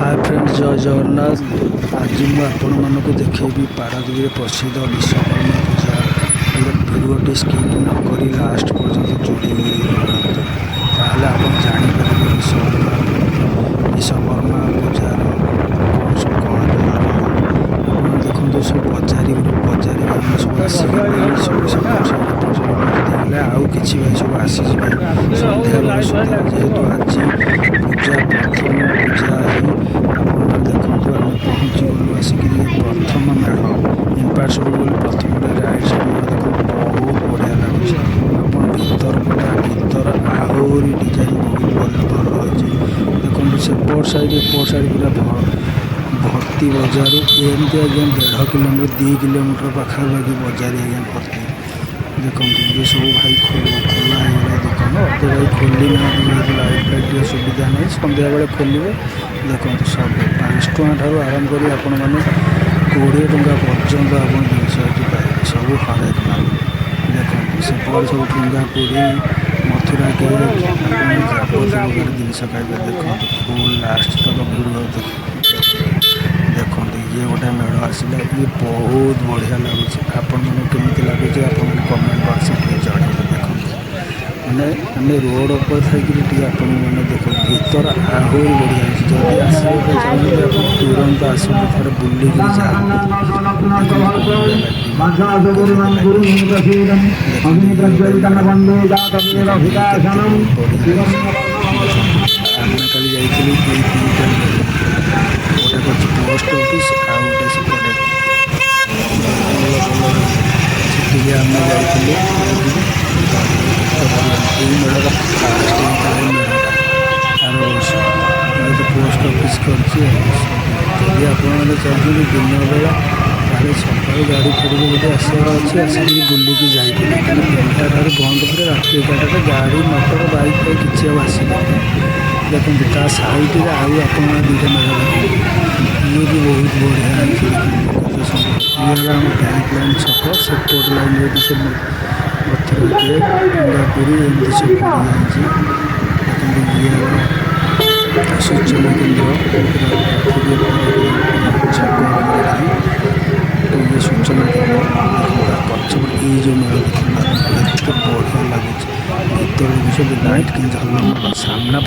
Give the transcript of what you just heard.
Hi friends, जय जगन्नाथ। आज मुझे आपण मानक देखी पारादीप प्रसिद्ध विश्वकर्मा पूजा भिडियोटी स्किप नक लास्ट पर्यटन जोड़ी ताहले आप जापर विश्वकर्मा पूजार कौन सब कौन देखो सब बजारी मैंने सब आसिक आउ कि भाई सब आसीजे सन्ध्या बेला सुधा जेहेतु आज पूजा प्रथम पूजा ही आप देखो आम पहुँची गलु आसिक प्रथम मेढ़ इम्पायर सब गलु प्रथम राइट साइड देखो बहुत बढ़िया लगुच आप भीतर आहरी डिजाइन बहुत भल रही देखो सेपट साइड पूरा भर्ती बजार एमती आज्ञा 1.5 किलोमीटर 2 किलोमीटर पाखापाखि बजार आज्ञा भर्ती देखो ये सब भाई खोला है दुकान अधे भाई खोली ना जेहतु लाइट फाइट सुविधा नहीं सन्ध्या बेले खोलिए देखो सब 5 टଙ୍କା ठार आरंभ कर आपण मैंने 20 टଙ୍କା पर्यंत आप जिनस पाइबे सब हरेक माल देखो सेपट सब टुंगा पूरी मथुरा केक जाबतीय जिनस खाइबे देखो फुल लास्ट तक भिड़ देखो ये गोटे मेढ़ आसला ये बहुत बढ़िया लगुच आपण मैंने केमी लगुच आप कमेंट बॉक्स में जड़े देखो मैंने आम रोड पर थी आपण मैंने देखो भीतर आहरी बढ़िया जब आसवाक चाहिए आप तुरंत आसो थे बुलिक सामने काली जाइली गोटे पोस्ट ऑफिस आउ गोटे सेपटे से आम जाइए मेढ़ फास्ट मेढ़ा आर वर्ष तो पोस्ट ऑफिस करदी आपने चाहते दिन बेला ताले सकाल गाड़ी फेरिक बोधे आसबार अच्छे आसिक बुलिकी जाइए ठार बंद पर रात 11टा गाड़ी मोटर बाइक फाइक किसी आस देखो ता साइड आउ आप 2टा मेढ़ ये भी बहुत बढ़िया ये आम बैंक लाइन छक सेपट लाइन जो सब मथुरा केक टुंगापुरी एमती सब पड़ी जाए देखते ये सूचना केन्द्र तो ये सूचना केन्द्र पछपट ये जो मेढ़ देखते बढ़िया लगुच भर सब लाइट कि सामना